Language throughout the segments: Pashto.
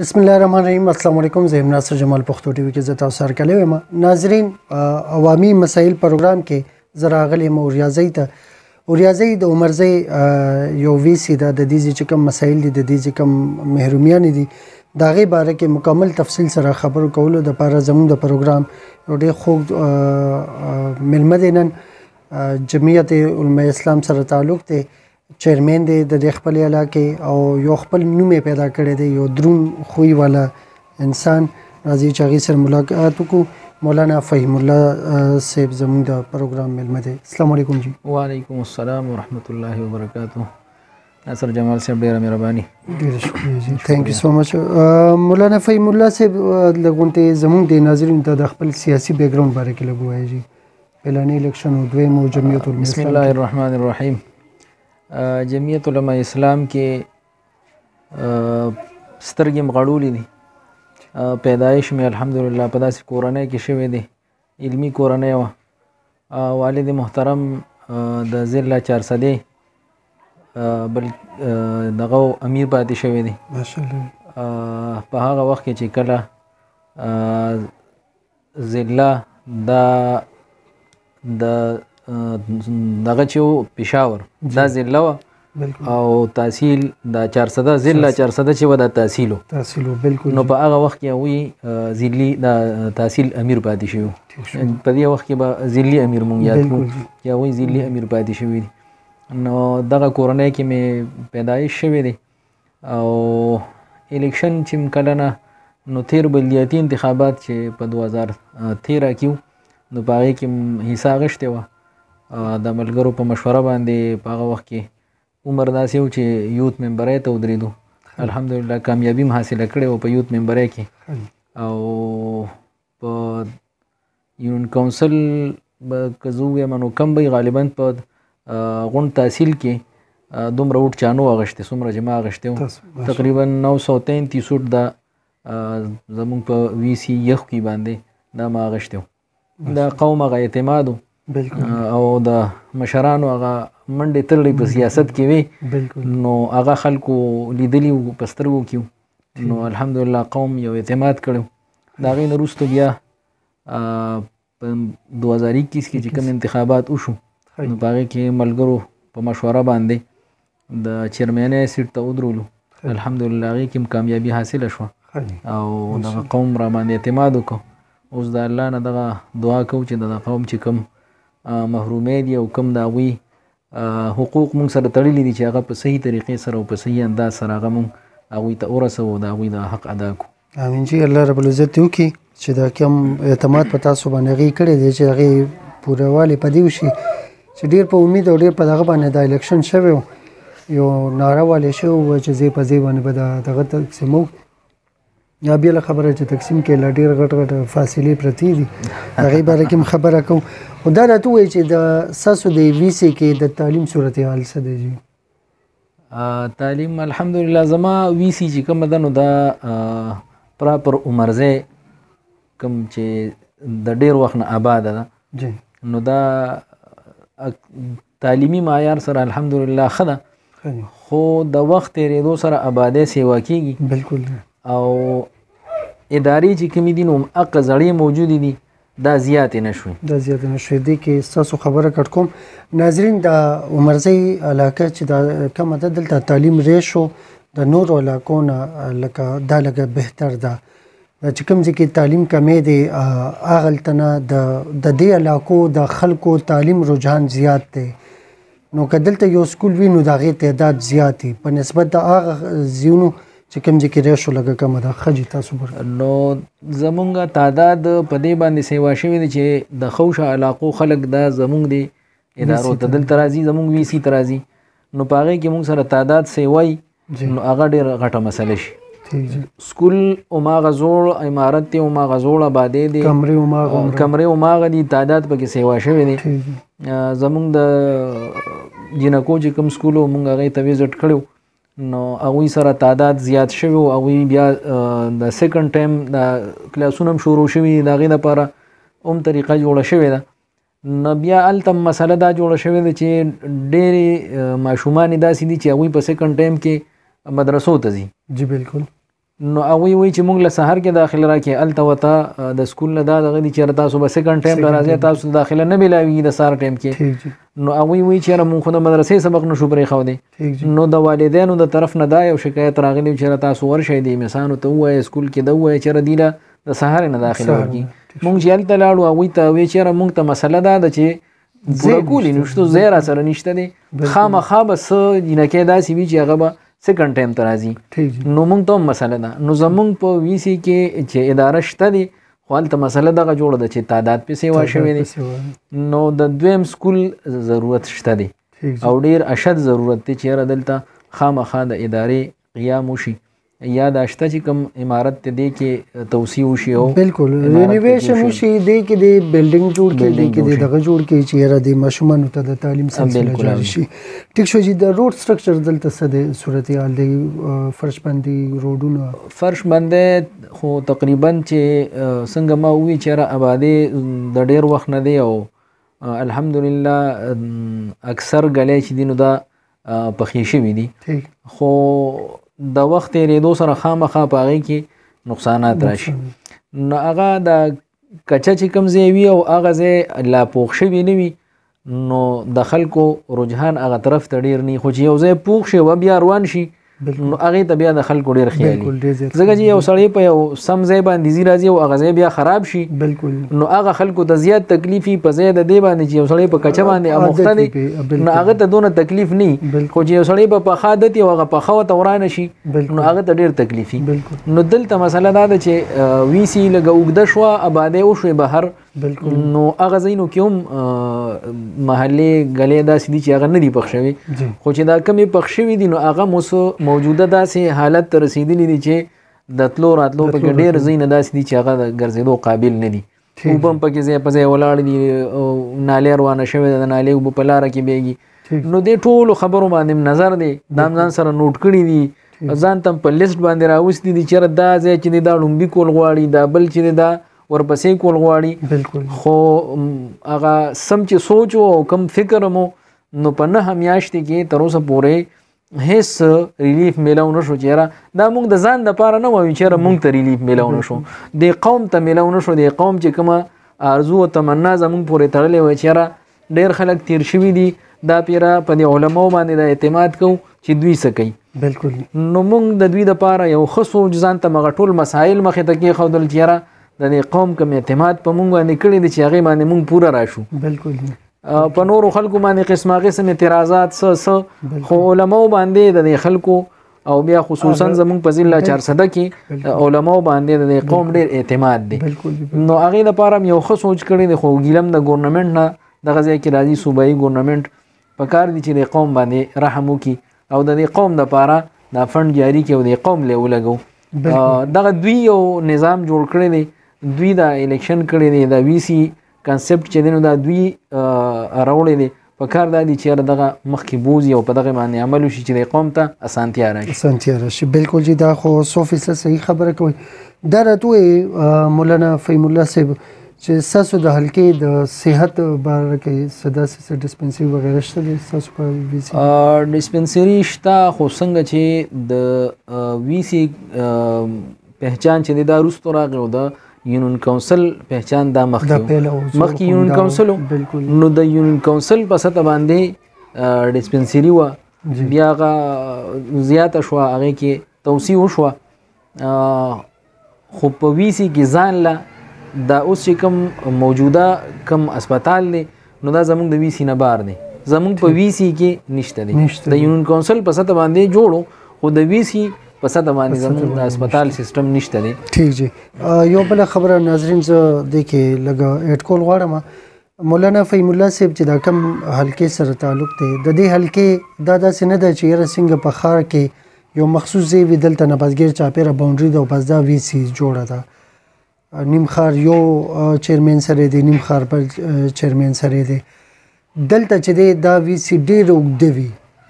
بسم الله الرحمن الرحیم. السلام علیکم. زه ناصر جمال پښتو ټي وي کې زه تاسو سره کلی یم. ناظرین، عوامي مسایل پروګرام کې زه راغلی یم ریاضي د عمرزی یو ویسي د دې چې کوم مسایل دي، د دې چې کوم محرومیان دي، د هغې باره کې مکمل تفصیل سره خبرو کولو دپاره زموږ د پروګرام یو ډېر خوږ میلمه دی. نن جمعیت علماء اسلام سره تعلق دی، چیرمین دی د دې خپل علاقې او یو خپل نوم یې پیدا کړی دی، یو درون خوی والا انسان. راځي چې هغې سره ملاقات وکړو. مولانا فهیم الله صاحب زموږ د پروګرام میلمه دی. السلام علیکم جی. وعلیکم السلام ورحمۃ اللہ وبرکاتہ. ناصر جمال صاحب ډېره مهرباني. ډېره شکریه جی. تھینک یو سو مچ. مولانا فهیم الله صاحب لږ غونډې زموږ د ناظرینو ته د خپل سیاسي بیک ګراوند باره کې لږ ووایئ جی. پهلنی الیکشن او دویم او جمعیت علماء بسم الله الرحمن الرحیم. جمعیت علماء اسلام کې سترګې مغړولې دي. پیدایش مې الحمدلله په داسې کورنۍ کې شوې دی، علمي کورنۍ وه. والد محترم د ضلع 400 بل دغه امیر پاتې شوی دی ماشاءالله. په هغه وخت کې چې کله ضلع دغه چې پېښور دا ضلع وه او تحصیل د 400 ضلع 400 چې وه دا تحصیل و بالکل. نو په هغه وخت کې هغوی ضلعي د تحصیل امیر پاتې شوي وو. په دې وخت کې به ضلعي امیر مونږ یاد کړو چې هغوی ضلعي امیر پاتې شوي دي. نو دغه کورنۍ کې مې پیدایش شوی دی او الیکشن چې کله نه نو تیر بلدیاتي انتخابات چې په 2013 کې نو په هغې کې حصه اخیستې وه د ملګرو په مشوره باندې. په هغه وخت کې عمر داسې و چې یوت ممبرۍ ته ودرېدو. الحمدلله کامیابي م حاصله کړې وه په یوت ممبرۍ کې. او په یونین کونسل که زه ووایم نو کم به غالبا په غونډ تحصیل کې دومره ووټ چا نه و اخیستی څومره چې ما اخیستی و. تقریبا 933 ووټ دا زمونږ په وي سی یخ کې باندې دا ما اخیستی و. د قوم هغه اعتماد او د مشرانو هغه منډې تللې په سیاست کې وي نو هغه خلکو لیدلي وو په سترګو کې وو. نو الحمدلله قوم یو اعتماد کړی و. د هغې نه وروسته بیا په 2021 کې چې کوم انتخابات وشو نو په هغې کې ملګرو په مشوره باندې د چیرمینۍ سیټ ته ودرولو. الحمدلله هغې کې هم کامیابي حاصله شوه او دغه قوم را باندې اعتماد وکړو. اوس د الله نه دغه دعا کوو چې دغه قوم چې کوم محرومی دي او کوم د هغوی حقوق مونږ سره تړلي دي چې هغه په صحیح طریقې سره او په صحیح انداز سره هغه مونږ هغوی ته ورسوو او د هغوی د حق ادا کړو. امین جي. الله رب العزت دې وکړي چې دا کوم اعتماد په تاسو باندې هغې کړی دی چې هغې پوره په دې وشي چې ډېر په امید او ډېر په دغه باندې دا الیکشن شوی و، یو ناره والی شوی و چې ځای په ځای باندې به دغه تقسیمو. یا بیا له خبره چې تقسیم کې لا ډېر غټ غټ فاصلې پرتې دي، هغې باره کې هم خبره کوو. خو دا راته ووایي چې د ستاسو د وي سي کې د تعلیم صورتحال څه دی جي؟ تعلیم الحمدلله زما وي سي چې کومه ده نو دا پراپر عمرزی کوم چې د ډېر وخت نه آباده ده نو دا تعلیمي معیار سره الحمدلله ښه ده، خو د وخت تېرېدو سره آبادۍ سیوا کېږي. بالکل. او ادارې چې کومې دي نو هغه زړې موجودې دي دا زیاتې نه شوې. دې کې ستاسو خبره کټ کوم. ناظرین، د عمرزی علاقه چې دا کومه ده دلته تعلیم ریشو د نورو علاقو نه دا لږه بهتر ده. دا چې کوم ځای کې تعلیم کمې دی هغلته نه د دې علاقو د خلکو تعلیم رجحان زیات دی. نو که دلته یو سکول وي نو د هغې تعداد زیات دی په نسبت د هغه ځایونو چې کوم ځای کې ریشو لږه کمه ده. ښه جي. تاسو نو زمونږ تعداد په دې باندې سیوا شوی دی چې د خوشه علاقو خلک دا زمونږ د ادارو ته دلته راځي، زمونږ وي سي ته راځي. نو په هغې کې مونږ سره تعداد سیوای نو هغه ډېره غټه مسله شي. سکول هماغه زوړ عمارت دی، هماغه زوړ آبادۍ دی، کمرې هماغه دي، تعداد پکې سیوا شوی دی. زمونږ د جنکو چې کوم سکول و مونږ هغې ته وزټ کړی نو هغوی سره تعداد زیات شوی و. هغوی بیا د سیکنډ ټایم د کلاسونه هم شروع شوي د هغې دپاره هم طریقه جوړه شوې ده. نو بیا هلته مسله دا جوړه شوې ده چې ډېرې ماشومان داسې دي چې هغوی په سیکنډ ټایم کې مدرسو ته ځي. جی بالکل. نو هغوی وایي چې موږ له سهار کې داخله راکړي هلته ورته د سکول نه دا دغه دي چې تاسو به سیکنډ ټایم ته راځئ تاسو ته داخله نه میلاویږي د سهار ټایم کې نو هغوی وایي چې یاره موږ خو د مدرسې سبق نشو پرېښودی نو د والدینو د طرف نه دا یو شکایت راغلی چې تاسو ورشئ د مسانو ته ووایئ سکول کې د ووایئ چې دوی له د سهار نه داخله ورکړي موږ چې هلته لاړو هغوی ته وایي چې یاره موږ ته مسله دا ده چې پوره کولی نشته ځای راسره نشته دی خامخا به څه جینکۍ داسې وي چې هغه به سیکنډ ټایم ته راځي نو موږ ته هم مسله ده نو زموږ په وي سي کې چې اداره شته دی خو هلته مسله دغه جوړه ده چې تعداد پې سیوا شوی دی نو د دویم سکول ضرورت شته دی او ډیر اشد ضرورت دی چې یاره دلته خامخا د ادارې قیام وشي یا دا شته چې کوم عمارت ته دی کې توسیع وشي او بالکل رینوویشن وشي دی کې د بلډینګ جوړ کې دی کې دغه جوړ کې چې یاره د ماشومانو ته د تعلیم سلسله جاري شي ټیک شو چې د روډ سټرکچر دلته څه دی صورتحال دی فرش باندې روډونه فرش باندې خو تقریبا چې څنګه ما ووایي چې یاره آبادي د ډیر وخت نه دی او الحمدلله اکثر ګلی چې دي نو دا پخې شوي دي خو د وخت تېرېدو سره خامخا په هغې کې نقصانات راشي نو هغه د کچه چې کوم ځای وي او هغه ځای لا پوخ شوي نه وي نو د خلکو رجحان هغه طرف ته ډېر نه خو چې یو ځای پوخ شي و بیا روان شي نو هغې ته بیا د خلکو ډېر خیالي ځکه چې یو سړی په یو سم ځای باندې ځي راځي او هغه ځای بیا خراب شي نو هغه خلکو ته زیات تکلیف وي په ځای د دې باندې چې یو سړی په کچه باندې اموخته دی نو هغه ته دونه تکلیف نه خو چې یو سړی په پخه عادت وي او هغه پخه ورته ورانه شي نو هغه ته ډېر تکلیف وي نو دلته مسله دا ده چې وي سي لږه اوږده شوه آبادۍ وشوې بهر نو هغه ځایونو کې هم محلې ګلې داسې دي چې هغه نه دي پخ شوي خو چې دا کمې پخ شوي دي نو هغه موجوده داسې حالت ته رسېدلي دي چې د تلو راتلو پکې ډېر ځایونه داسې دي چې هغه د ګرځېدو قابل نه دي اوبه هم پکې ځای په ځای ولاړ دي نالې روانه شوې ده د نالې اوبه په لاره کې بیږي نو دې ټولو خبرو باندې نظر دی دا هم ځان سره نوټ کړي دي ځان ته په لیست باندې راوستي دي چې دا ځای چې دی دا لومبي کول غواړي دا بل چې دی دا ورپسې کول غواړي خو هغه سم چې سوچ او کم فکر مو نو په 9 میاشتې کې تر اوسه پورې هیڅ ریلیف میلاو نشو چې یاره دا موږ د ځان دپاره نه وایو چې یاره موږ ته ریلیف میلاو نشو د قوم ته میلاو نشو د قوم چې کومه آرزو او تمنا زموږ پورې تړلې وای چې یاره ډېر خلک تیر شوي دي دا پیره په دې علماو باندې د اعتماد کوو چې دوی څه کوي بالکل نو موږ د دوی دپاره یو ښه سوچ ځان ته مغه ټول مسایل مخې ته کېښودل چې یاره د دې قوم کوم اعتماد په موږ باندې کړی دی چې هغې باندې موږ پوره راشو بالکل په نورو خلکو باندې قسمه قسم اعتراضات څه خو علماو باندې د دې خلکو او بیا خصوصا زموږ په ضلع 400 کې علماو باندې د قوم ډېر اعتماد دی نو هغې لپاره هم یو ښه سوچ کړی دی خو ګیلم د ګورنمنټ نه دغه ځای کې راځي صوبایي ګورنمنټ په کار دي چې د قوم باندې رحم وکړي او د دې قوم دپاره دا فنډ جاري کړي او د قوم له ولګو دغه دوی یو نظام جوړ کړی دی دوی دا الیکشن کړی دی دا وي سي کانسپټ چې دی نو دا دوی راوړی دی په کار دا دي چې دغه مخکې بوځي او په دغه باندې عمل وشي چې د قوم ته اسانتیا راشي بالکل جی دا خو 100% صحیح خبره کوي دا راته مولانا فهیم الله صاحب چې ساسو د حلقې د صحت باره کې صدا ډسپنسري وغیره شته دي ساسو په وي سي ډسپنسري شته خو څنګه چې د وي سي پہچان چې دا وروسته راغی او د یونین کونسل پہچان دا مخکې یونین کونسل نو د یونین کونسل په سطح باندې ډسپنسري وه بیا هغه زیاته شوه هغې کې توسیع وشوه خو په وي سي کې ځان له دا اوس چې کوم موجوده کوم اسپتال دی نو دا زموږ د وي سي نه بار دی زموږ په وي سي کې نشته دی د یونین کونسل په سطح باندې جوړو خو د وي سي په سطح باندې زموږ د اسپتال سیستم نشته دی ټیک جی یو بله خبره ناظرین زه دې کې لږه ایډ کول غواړم مولانا فهیم الله صاحب چې دا کوم حلقې سره تعلق دی د دې حلقې دا داسې نه ده چې یاره څنګه په ښار کې یو مخصوص ځای وي دلته نه بس ګیر چاپېره باونډري ده او بس دا وي سي جوړه ده نیم ښار یو چیرمین سره دی نیم ښار بل چیرمین سره دی دلته چې دی دا وي سي ډېر اوږده وي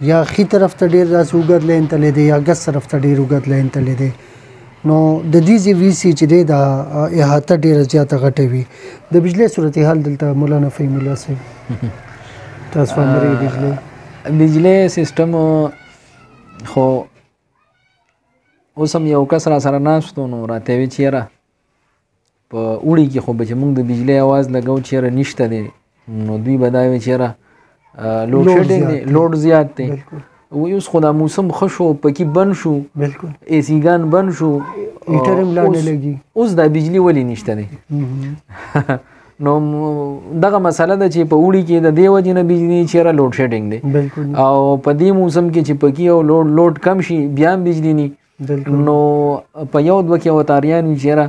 یا ښي طرف ته ډېر داسې اوږد لاین تللی دی یا ګس طرف ته ډېر اوږد لاین تللی دی نو د دې ځای وي سي چې دی دا احاطه ډېره زیاته غټه وي د بجلۍ صورتحال دلته مولانا فهیم الله صاحب ترانسفارمري بجلۍ سیسټم خو اوس هم یو کس را سره ناست و نو راته وی چیرې په اوړي کې خو به چې موږ د بجلی اواز لګو چیرې نشته دی نو دوی به دا وی چیرې لوډ شیډینګ دی لوډ زیات دی اوس خو دا موسم ښه شو پکې بند شو بالکل اے سی ګان بند شو هیټر هم لا نه لګي اوس دا بجلی ولې نشته دی نو دغه مسله ده چې په اوړي کې د دې وجې نه بجلی چیرې لوډ شیډینګ دی او په دې موسم کې چې پکې او لوډ کم شي بیا هم بجلی نی نو په یو دوه کې وتاریان چیرې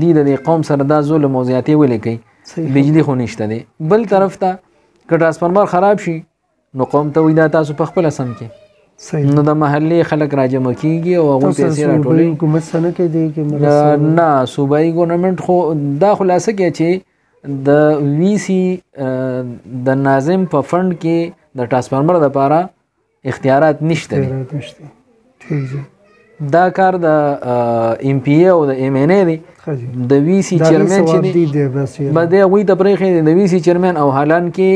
دی د قوم سره دا ظلم او زیاتې ولې کوي بجلی خو نشته دی بل طرف ته که ټرانسفارمر خراب شي نو قوم ته وایي دا تاسو په خپله سم کې نو د محلې خلک راجمع کیږي او هغوی پیسې راټولوي حکومت څه نه کوي نه صوبایي ګورنمنټ خو دا خلاصه کوي چې د وی سی د ناظم په فنډ کې د ټرانسفارمر دپاره اختیارات نشته دي دا کار د ایم پی ای او د ایم این ای دی د وی سی چیرمن چې دی به د هغوی ته پرېښی دی د وی سی چیرمن او حالان کې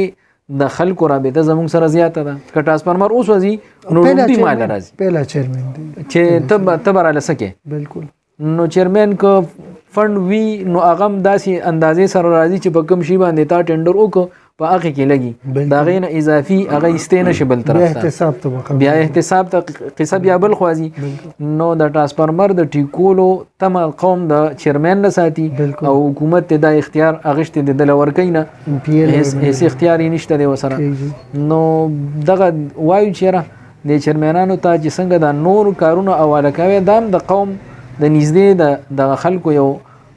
د خلکو رابطه زموږ سره زیاته ده که ټرانسفارمر اوس وځي نو ډوډۍ ماله راځي پهلا چیرمن دی چې ته به راله څه کوې بالکل نو چیرمن که فنډ وي نو هغه هم داسې اندازې سره راځي چې په کوم شي باندې تا ټینډر وکړو په هغې کې لګي د هغې نه اضافي هغه ایستی نه شي بل طرف ته بیا احتساب ته قصه بیا بل خوازي نو د ټرانسفارمر د ټیکولو تمه قوم د چیرمن نه ساتي او حکومت ته دا اختیار اغشتې د دله ورکوي نه هیڅ اختیار یې نشته دی ورسره نو دغه وایو چیرې د چیرمنانو ته چې څنګه دا نور کارونه حواله کوي دا هم د قوم د نږدې د خلکو یو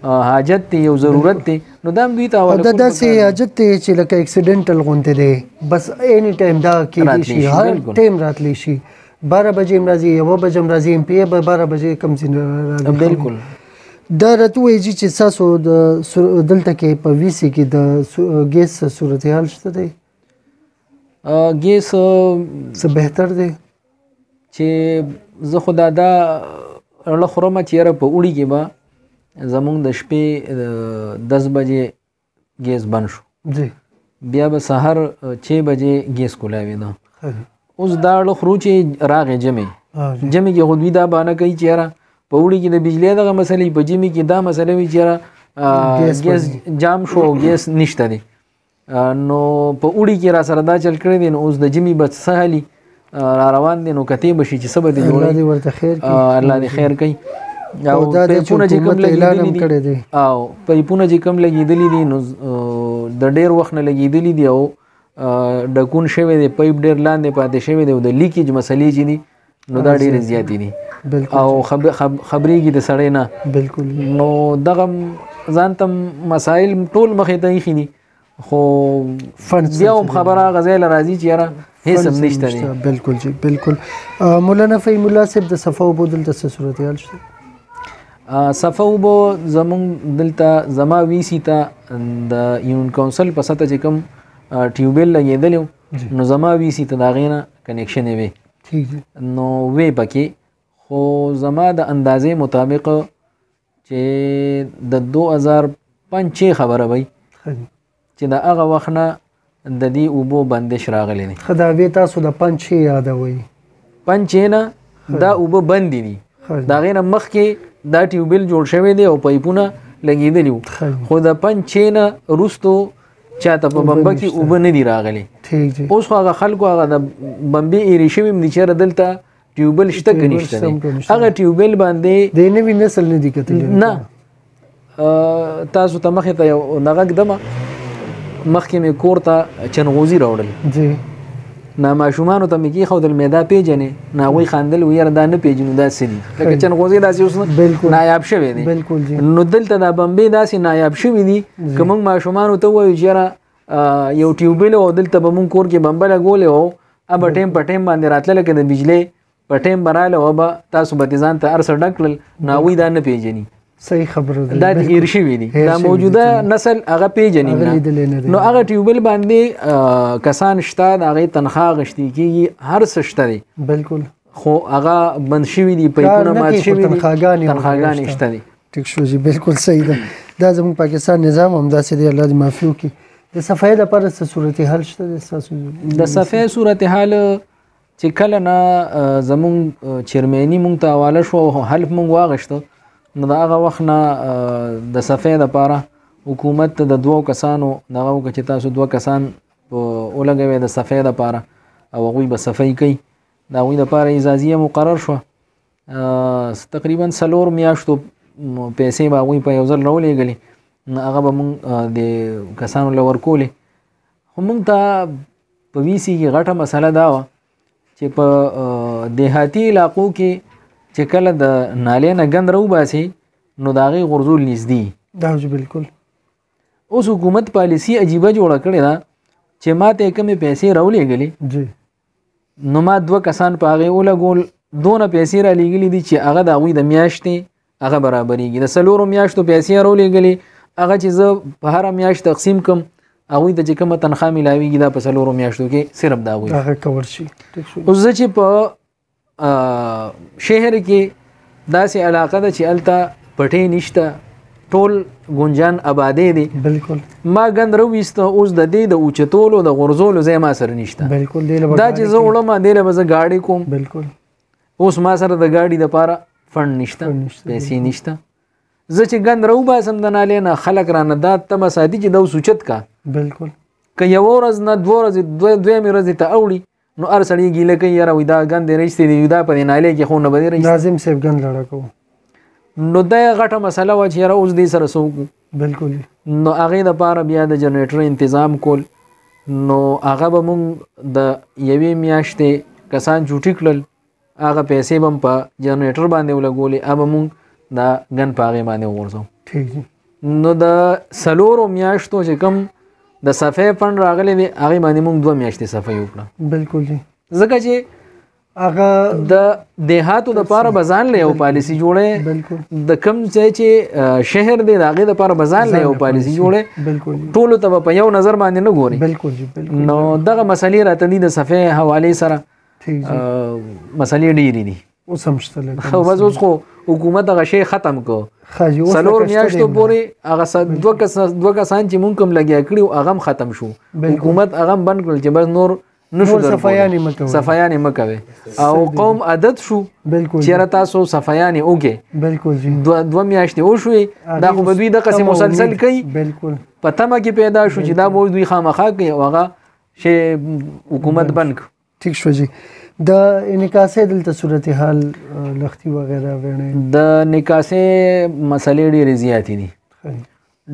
حاجت دی یو ضرورت دی نو دا هم دوی ته حواله دا داسې حاجت دی چې لکه اکسیډنټل غونته دی بس اینی ټایم دا کېدی شي هر ټایم راتلی شي 12 بجې هم راځي 1 بجې هم راځي ایم پی ای به 12 بجې کم ځای راځي بالکل دا راته وایي چې ستاسو دلته کې په وی سی کې د ګیس صورتحال شته دی ګیس څه بهتر دی چې زه خو دا اړه خورم چې یاره په اوړي کې به زمونږ د شپې 10 بجې ګیس بند شو بیا به سهار 6 بجې ګیس کولاوي ده اوس دا اړه خورو چې راغې جمعې کې خو دوی دا بانه کوي چې یاره په اوړي کې د بجلۍ دغه مسلې په جمعې کې دا مسله وي چې یاره ګیس جام شو او ګیس نشته دی نو په اوړي کې را سره دا چل کړی دی نو اوس د جمعې به څه حالي را روان دي نو کتې به شي چې څه به دې جوړوي الله دې خیر کوي او پایپونه چې کوم لګېدلي دي او پایپونه چې کوم لګېدلي دي نو د ډېر وخت نه لګېدلي دي او ډکون شوی دی پایپ ډېر لاندې پاتې شوی دی او د لیکیج مسلې چې دي نو دا ډېرې زیاتې دي او خبرېږي د سړی نه بالکل نو دغه ځان ته مسایل ټول مخې ته ایښي دي خو بیا هم خبره هغه ځای له راځي چې یاره هیڅ هم نشته دی بالکل جی بالکل مولانا فهیم الله صاحب د صفا اوبو دلته څه صورتحال شته صفا اوبو زمونږ دلته زما وی سی ته د یونین کونسل په سطح چې کوم ټیوبیل لګېدلی نو زما وی سی ته د هغې نه کنیکشن یې وې نو وې پکې خو زما د اندازې مطابق چې د 2005 خبره وی چې د هغه وخت نه د دې اوبو بندش راغلی دی ښه دا وې تاسو د 5 یادوئ 5 نه دا اوبه بندې دي د هغې نه مخکې دا ټیوبیل جوړ شوی دی او پایپونه لګېدلي وو خو د 5 نه وروستو چاته په بمبه کې اوبه نه دي راغلي اوس خو هغه خلکو هغه د بمبې ایرې شوي هم دي چېرې دلته ټیوبیل شته که نشته دی هغه ټیوبیل باندې د نوي نسل نه دي کتلي نه تاسو ته مخې ته یو دغه ږدمه مخکې مې کور ته چنغوزي راوړل نه ماشومانو ته مې کېښودل مې دا پېژنې نه هغوی خندل ویل دا نه پېژنو دا څه دي لکه چنغوزي داسې اوس نایاب شوی دی نو دلته دا بمبې داسې نایاب شوي دي که موږ ماشومانو ته ووایو چې یاره یو ټیوبیل او دلته به موږ کور کې بمبه لګولې او به ټیم په ټیم باندې راتله لکه د بجلۍ په ټیم به راله او به تاسو به ځان ته هر څه ډک کړل نو هغوی دا نه پېژني صحیح خبره ده دا هیر شوي دي دا موجوده نسل هغه پیژني نو هغه ټیوبیل باندې کسان شته د هغې تنخواه اخیستل کېږي هر څه شته دی بالکل خو هغه بند شوي دي پایپونه مات شوي دي تنخواهګانې شته دي ټیک شو جی بالکل صحیح ده دا زموږ پاکستان نظام همداسې دی الله دې معافي وکړي د صفایي لپاره څه صورتحال شته دی ستاسو د صفایي صورتحال چې کله نه زمونږ چیرمني مونږ ته حواله شو او حلف مونږ واغشته نو د هغه وخت نه د صفې دپاره حکومت ته د 2 کسانو دغه وکړه چې تاسو 2 کسان ولګوئ د صفې دپاره او هغوی به صفۍ کوي د هغوی دپاره اجازیه مقرر شوه تقریبا 4 میاشتو پیسې به هغوی په یو ځل راولېږلې هغه به مونږ د کسانو له ورکولې خو مونږ ته په ویسي کې غټه مسله دا وه چې په دیهاتي علاقو کې چې کله د نالې نه ګند راوباسي نو د هغې غورځول نږدې دا بالکل اوس حکومت پالیسي عجیبه جوړه کړې ده چې ما ته کمې پیسې راولېږلې نو ما 2 کسان په هغې ولګول دونه پیسې را لېږلي دي چې هغه د هغوی د میاشتې هغه برابرېږي د 4 میاشتو پیسې راولېږلې هغه چې زه په هره میاشت تقسیم کم هغوی ته چې کومه تنخواه میلاویږي دا په 4 میاشتو کې صرف د هغوی هغه کور شي اوس زه چې په شهر کې داسې علاقه ده چې هلته پټۍ نشته ټول ګونجان آبادې دي بالکل ما ګند راوویسته اوس د دې د اوچتولو د غورځولو ځای ما سره نشته بالکل دا چې زه وړم دې له به زه ګاډۍ کوم بالکل اوس ما سره د ګاډي دپاره فنډ نشته پیسې نشته زه چې ګند راوباسم د نالې نه خلک رانه دا تمه ساتي چې دا اوس اوچت کا بالکل که یو ورځ نه 2 ورځې دویمې ورځې ته اوړي نو هر سړی ګیله کوي یاره وایي دا ګند دې رایستې دی دا په دې نالې کې خو نه به دې رایستې ناظم صاحب ګند لړه کوو نو دا غټه مسله وه چې یاره اوس دې سره څه وکړو بالکل نو هغې دپاره بیا د جنریټر انتظام کول نو هغه به مونږ د 1 میاشتې کسان چوټي کړل هغه پیسې به هم په جنریټر باندې ولګولې هغه به مونږ دا ګن په هغې باندې وغورځو نو د 4 میاشتو چې کوم د صفې فنډ راغلی دی هغې باندې مونږ 2 میاشتې صفۍ وکړه بالکل جی ځکه چې هغه د دیهاتو دپاره به ځان له یو پالیسي جوړی بالکل د کوم ځای چې شهر دی د هغې دپاره به ځان له یو پالیسي جوړی بالکل ټولو ته به په یو نظر باندې نه ګوري بالکل جی بالکل نو دغه مسلې راته دي د صفې حوالې سره مسلې ډېرې دي اوس هم شته لکه خو بس اوس خو حکومت هغه شی ختم کړو 4 میاشتو پورې هغه 2 کسان چې مونږ کوم لګیا کړي هغه هم ختم شو حکومت هغه هم بند کړل چې بس نور نشو صفایانې مه کوئ او قوم عادت شو بالکل چېرې تاسو صفایانې وکړئ بالکل جی 2 میاشتې وشوې دا خو به دوی دقسې مسلسل کوي بالکل په تمه کې پیدا شو چې دا به دوی خامخا کوي او هغه شی حکومت بند کړو ټیک شو جی د انعکاسې دلته صورتحال لختي وغیرہ وړاندې د نکاسې مسلې ډېرې زیاتې دي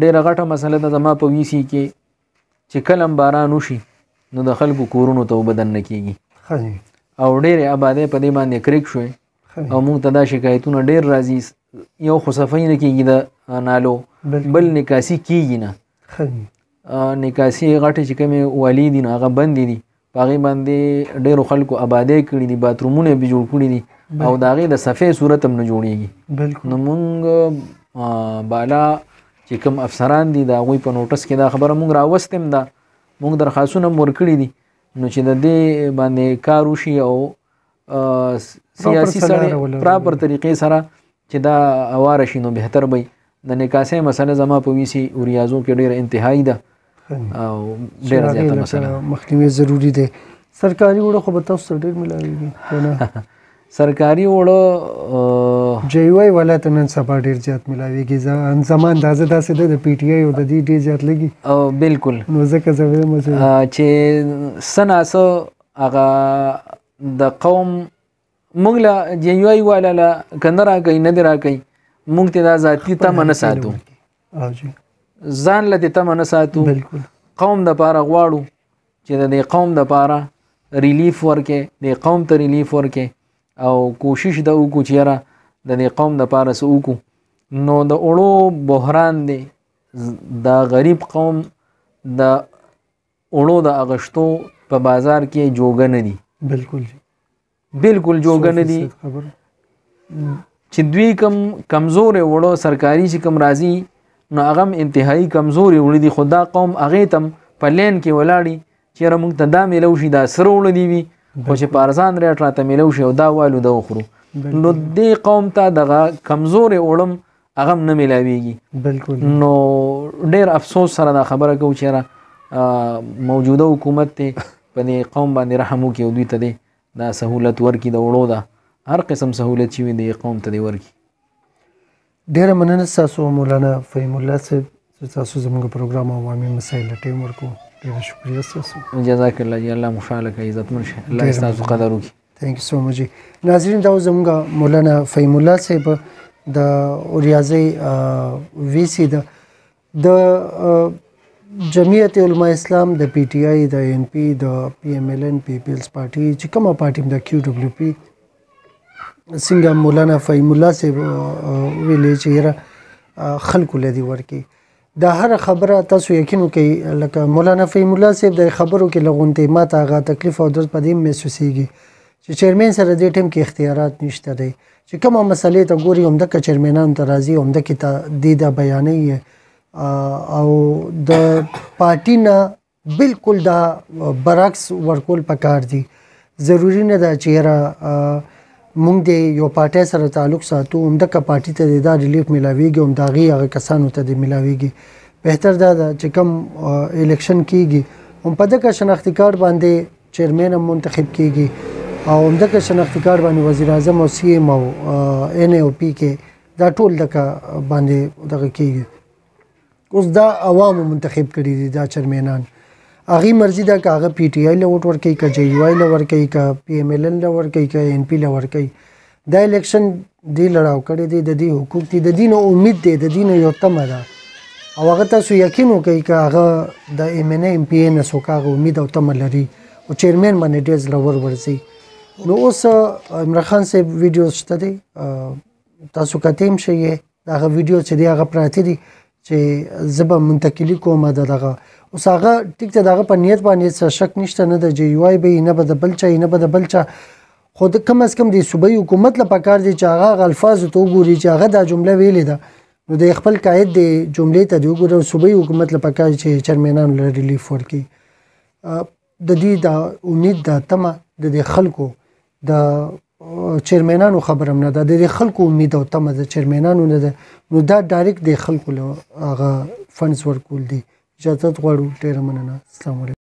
ډېره غټه مسله ده زما په ویسي کې چې کله باران وشي نو د خلکو کورونو ته اوبه دننه کېږي او ډېرې آبادۍ په دې باندې کرک شوې او موږ ته دا شکایتونه ډېر راځي یو خو صفۍ نه کېږي د نالو بل نکاسي کېږي نه نکاسي غټې چې کومې والي دي نو هغه بندې دي په هغې باندې ډېرو خلکو آبادۍ کړي دي باترومونه یې جوړ کړي دي او د هغې د صفې صورت هم نه جوړېږي نو موږ بالا چې کوم افسران دي د هغوی په نوټس کې دا خبره موږ راوستیم ده موږ درخواستونه هم ورکړي دي نو چې د دې باندې کار وشي او سیاسي سره پراپر طریقې سره چې دا اواره شي نو بهتر به د نکاسې مسله زما په ویسي او ریاضو کې ډېره انتهایي ده او ډېره زیاته مسله مخنیوي ضروري دی سرکاري وړو خو به تاسو ډېر ملاویږي سرکاري وړو جیوای ولایت نن سبا ډېر زیات ملاویږي ځان زمان داسې د پی ټی آی او د دې ډېر زیات لګي او بالکل نو ځکه زه وایم چې سناسه هغه د قوم موږ له جیوای والا له کنه راکوي نه دې راکوي موږ ته دا ذاتي تمه نه ساتو ځان له دې تمه نه ساتو قوم دپاره غواړو چې د دې قوم دپاره ریلیف ورکې د قوم ته ریلیف ورکې او کوشش دا وکړو چې یاره د دې قوم دپاره څه وکړو نو د اوړو بحران دی د غریب قوم د اوړو د اغشتو په بازار کې جوګه نه دي بالکل جوګه نه دي چې دوی کم کمزورې وړو سرکاري چې کم راځي نو هغه هم انتهایي کمزورې وړي دي خو دا قوم هغې ته په لین کې ولاړي چې یاره موږ ته دا میلو شي دا سره وړه دي وي خو چې په ارزان ریټ راته میلو شي او دا والو دا وخورو نو دې قوم ته دغه کمزورې وړم هغه هم نه میلاویږي نو ډېر افسوس سره دا خبره کوو چې یاره موجوده حکومت ته په دې قوم باندې رحم وکړي او دوی ته دا سهولت ورکړي د وړو دا هر قسم سهولت چې وي د قوم ته دی ورکړي. ډېره مننه ستاسو مولانا فهیم الله صاحب چې تاسو زموږ پروګرام عوامي مسایل ته ټیم ورکو. ډېره شکریه ستاسو. جزاک الله جی. الله خوشحاله کړي، عزتمن شه، الله ستاسو قدر وکړي. تھینک یو سو مچ. ناظرین دا زموږ مولانا فهیم الله صاحب د ریاضي وی سی د جمعیت علماء اسلام د پی ټی آی د ان پی د پی ایم ایل ان پیپلز پارټي چې کومه پارټي د کیو ډبلیو پی څنګه مولانا فهیم الله صاحب ویلې چې خلکو لدی ورکی دا هر خبره تاسو یقین کوي لکه مولانا فهیم الله صاحب د خبرو کې لغونته ماته هغه تکلیف او درد پدې محسوسيږي چې چیرمن سره د ټیم کې اختیارات نشته دی چې کومه مسلې ته ګوري هم د چیرمنان ته راځي هم د کې ته د بیانې او د پارټي نه بالکل دا برعکس ورکول پکار دي. ضروری نه ده چې مونږ د یو پارټي سره تعلق ساتو هم د پارټي ته د ریلیف ملاويږي هم دا غي هغه کسانو ته د ملاويږي. بهتر دا چې کوم الیکشن کیږي هم په دغه شناختی کارت باندې چیرمن منتخب کیږي او هم دغه شناختی کارت باندې وزیر اعظم او سی ایم او ان او پی کې دا ټول دغه باندې دغه کیږي. اوس دا عوام منتخب کړي دي دا چیرمنان اغي مرضی دا کاغه پی ټی آی له ووټ ورکړي کا جی یو آی له ورکړي کا پی ایم ایل ان له ورکړي کا ان پی له ورکړي دا الیکشن دی لړاو کړي دي د دې حقوق دي د دین امید دي د دین یو تمه ده او هغه تاسو یقین وکړئ کا هغه د ایم ان ایم پی ان سو کاغه امید او تمه لري او چیرمن باندې ډیز لور ورسي. نو اوس عمران خان صاحب ویډیو شته دي تاسو کتیم شي دا ویډیو چې دی هغه پراتی دي چې زبا منتقلی کومه دغه اوس هغه ټیک ته دغه په نیت باندې شک نشته نه د جی یو آی به نه به د بلچا نه به د بلچا خود کم از کم د صوبایي حکومت لپاره کار دي چې هغه الفاظ ته وګوري چې هغه دا جمله ویلې ده نو د خپل قائد د جملې ته دی وګوري صوبایي حکومت لپاره کار چې چیرمنان له ریلیف ورکړي. د دې د امید د تمه د خلکو د چیرمنانو خبرم نه ده د خلکو امید او تمه د چیرمنانو نه ده نو دا ډایرکټ د خلکو له هغه فندز ورکول دي. اجازه غواړو. ډیره مننه. السلام علیکم.